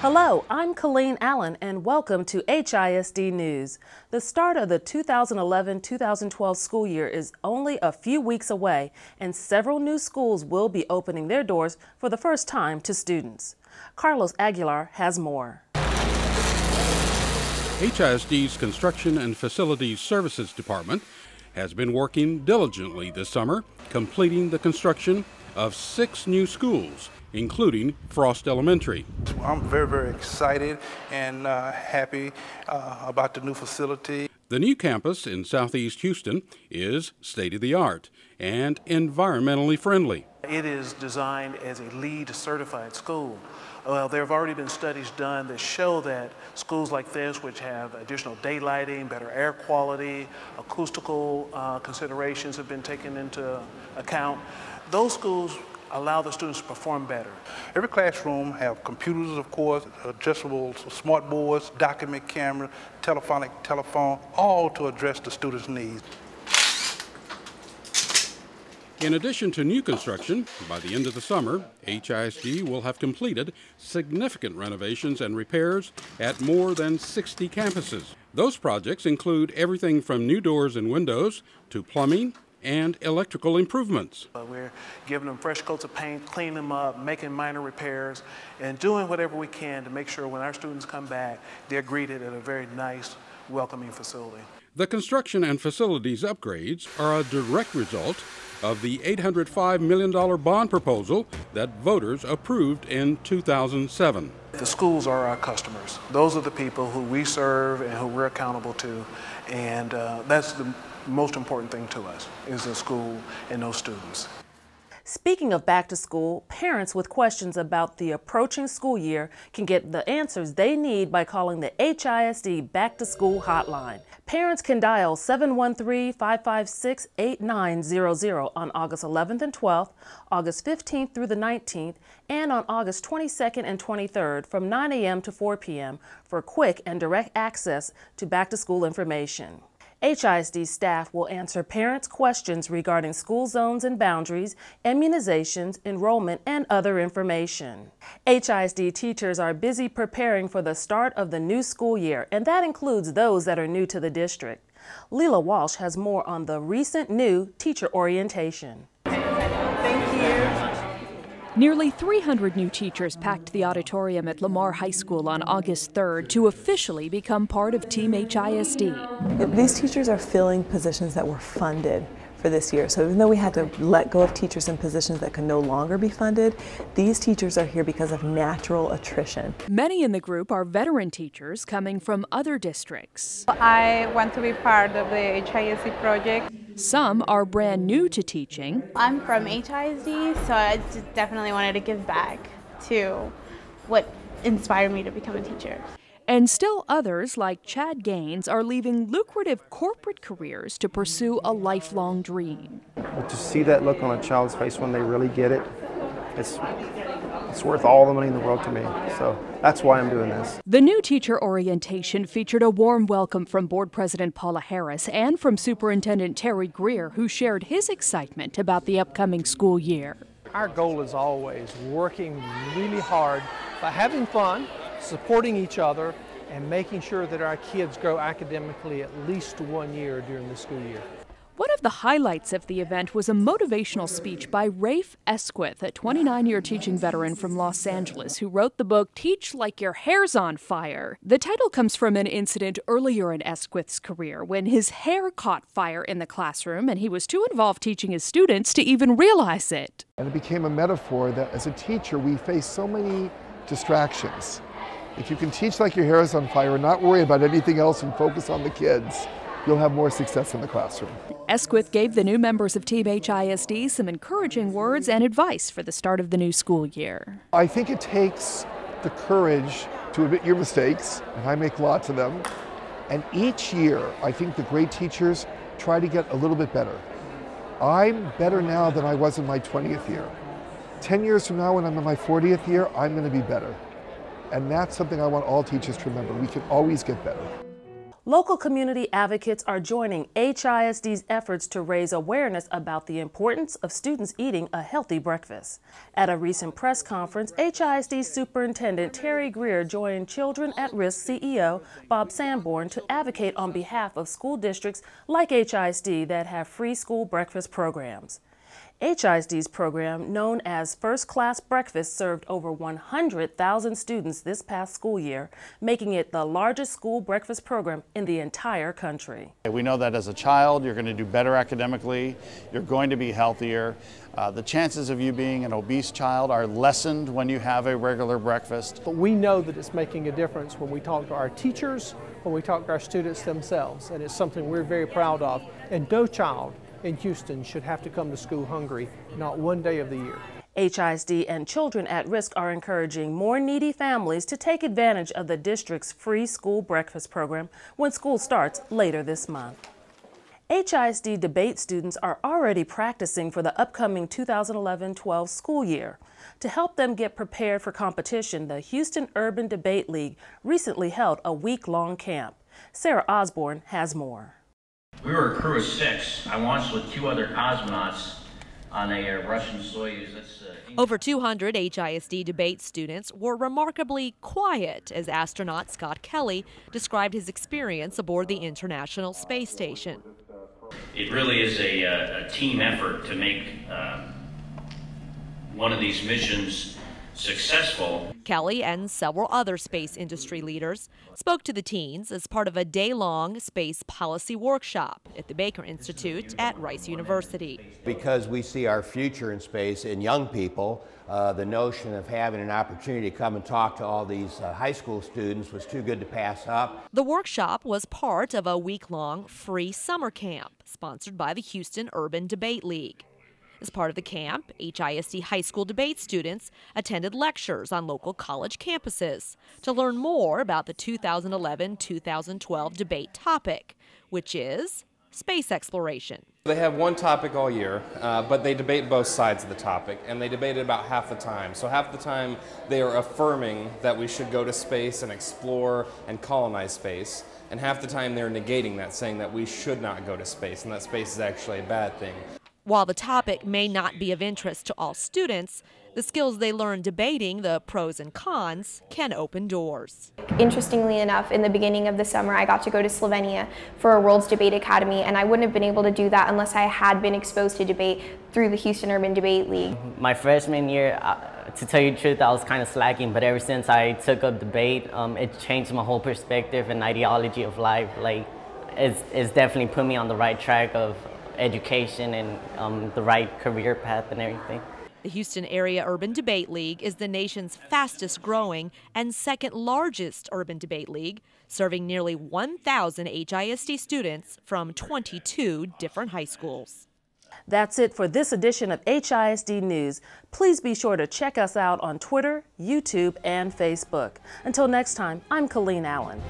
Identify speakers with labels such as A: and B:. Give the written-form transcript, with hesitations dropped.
A: Hello, I'm Caleen Allen and welcome to HISD News. The start of the 2011-2012 school year is only a few weeks away and several new schools will be opening their doors for the first time to students. Carlos Aguilar has more.
B: HISD's Construction and Facilities Services Department has been working diligently this summer, completing the construction of 6 new schools, including Frost Elementary.
C: I'm very excited and happy about the new facility.
B: The new campus in Southeast Houston is state-of-the-art and environmentally friendly.
D: It is designed as a LEED certified school. Well, there have already been studies done that show that schools like this, which have additional daylighting, better air quality, acoustical considerations have been taken into account. Those schools allow the students to perform better.
C: Every classroom have computers, of course, adjustable smart boards, document camera, telephone, all to address the students' needs.
B: In addition to new construction, by the end of the summer, HISD will have completed significant renovations and repairs at more than 60 campuses. Those projects include everything from new doors and windows to plumbing and electrical improvements.
D: We're giving them fresh coats of paint, cleaning them up, making minor repairs, and doing whatever we can to make sure when our students come back, they're greeted at a very nice, welcoming facility.
B: The construction and facilities upgrades are a direct result of the $805 million bond proposal that voters approved in 2007.
D: The schools are our customers. Those are the people who we serve and who we're accountable to, and that's the most important thing to us, is the school and those students.
A: Speaking of back to school, parents with questions about the approaching school year can get the answers they need by calling the HISD Back to School Hotline. Parents can dial 713-556-8900 on August 11th and 12th, August 15th through the 19th, and on August 22nd and 23rd from 9 a.m. to 4 p.m. for quick and direct access to back to school information. HISD staff will answer parents' questions regarding school zones and boundaries, immunizations, enrollment, and other information. HISD teachers are busy preparing for the start of the new school year, and that includes those that are new to the district. Leila Walsh has more on the recent new teacher orientation.
E: Thank you.
F: Nearly 300 new teachers packed the auditorium at Lamar High School on August 3rd to officially become part of Team HISD.
E: These teachers are filling positions that were funded for this year. So even though we had to let go of teachers in positions that can no longer be funded, these teachers are here because of natural attrition.
F: Many in the group are veteran teachers coming from other districts.
G: I want to be part of the HISD project.
F: Some are brand new to teaching.
H: I'm from HISD, so I just definitely wanted to give back to what inspired me to become a teacher.
F: And still others, like Chad Gaines, are leaving lucrative corporate careers to pursue a lifelong dream.
I: To see that look on a child's face when they really get it, it's worth all the money in the world to me. So that's why I'm doing this.
F: The new teacher orientation featured a warm welcome from Board President Paula Harris and from Superintendent Terry Grier, who shared his excitement about the upcoming school year.
J: Our goal is always working really hard by having fun, supporting each other, and making sure that our kids grow academically at least 1 year during the school year.
F: One of the highlights of the event was a motivational speech by Rafe, Esquith, a 29-year teaching veteran from Los Angeles who wrote the book Teach Like Your Hair's on Fire. The title comes from an incident earlier in Esquith's career when his hair caught fire in the classroom and he was too involved teaching his students to even realize it.
K: And it became a metaphor that as a teacher we face so many distractions. If you can teach like your hair is on fire and not worry about anything else and focus on the kids, you'll have more success in the classroom.
F: Esquith gave the new members of Team HISD some encouraging words and advice for the start of the new school year.
K: I think it takes the courage to admit your mistakes, and I make lots of them. And each year, I think the great teachers try to get a little bit better. I'm better now than I was in my 20th year. 10 years from now, when I'm in my 40th year, I'm going to be better. And that's something I want all teachers to remember. We can always get better.
A: Local community advocates are joining HISD's efforts to raise awareness about the importance of students eating a healthy breakfast. At a recent press conference, HISD Superintendent Grier joined Children at Risk CEO Bob Sanborn to advocate on behalf of school districts like HISD that have free school breakfast programs. HISD's program, known as First Class Breakfast, served over 100,000 students this past school year, making it the largest school breakfast program in the entire country.
L: We know that as a child, you're going to do better academically, you're going to be healthier. The chances of you being an obese child are lessened when you have a regular breakfast.
J: But we know that it's making a difference when we talk to our teachers, when we talk to our students themselves, and it's something we're very proud of. And no child in Houston should have to come to school hungry, not one day of the year.
A: HISD and Children at Risk are encouraging more needy families to take advantage of the district's free school breakfast program when school starts later this month. HISD debate students are already practicing for the upcoming 2011-12 school year. To help them get prepared for competition, the Houston Urban Debate League recently held a week-long camp. Sarah Osborne has more.
M: We were a crew of 6. I launched with 2 other cosmonauts on a Russian Soyuz.
N: Over 200 HISD debate students were remarkably quiet as astronaut Scott Kelly described his experience aboard the International Space Station.
M: It really is a team effort to make one of these missions successful.
N: Kelly and several other space industry leaders spoke to the teens as part of a day-long space policy workshop at the Baker Institute at Rice University.
O: Because we see our future in space in young people, the notion of having an opportunity to come and talk to all these high school students was too good to pass up.
N: The workshop was part of a week-long free summer camp sponsored by the Houston Urban Debate League. As part of the camp, HISD high school debate students attended lectures on local college campuses to learn more about the 2011-2012 debate topic, which is space exploration.
P: They have one topic all year, but they debate both sides of the topic, and they debate it about half the time. So half the time they are affirming that we should go to space and explore and colonize space, and half the time they're negating that, saying that we should not go to space and that space is actually a bad thing.
N: While the topic may not be of interest to all students, the skills they learn debating the pros and cons can open doors.
Q: Interestingly enough, in the beginning of the summer, I got to go to Slovenia for a World's Debate Academy, and I wouldn't have been able to do that unless I had been exposed to debate through the Houston Urban Debate League.
R: My freshman year, to tell you the truth, I was kind of slacking, but ever since I took up debate, it changed my whole perspective and ideology of life. Like, it's definitely put me on the right track of education and the right career path and everything.
N: The Houston Area Urban Debate League is the nation's fastest growing and second largest urban debate league, serving nearly 1,000 HISD students from 22 different high schools.
A: That's it for this edition of HISD News. Please be sure to check us out on Twitter, YouTube, and Facebook. Until next time, I'm Caleen Allen.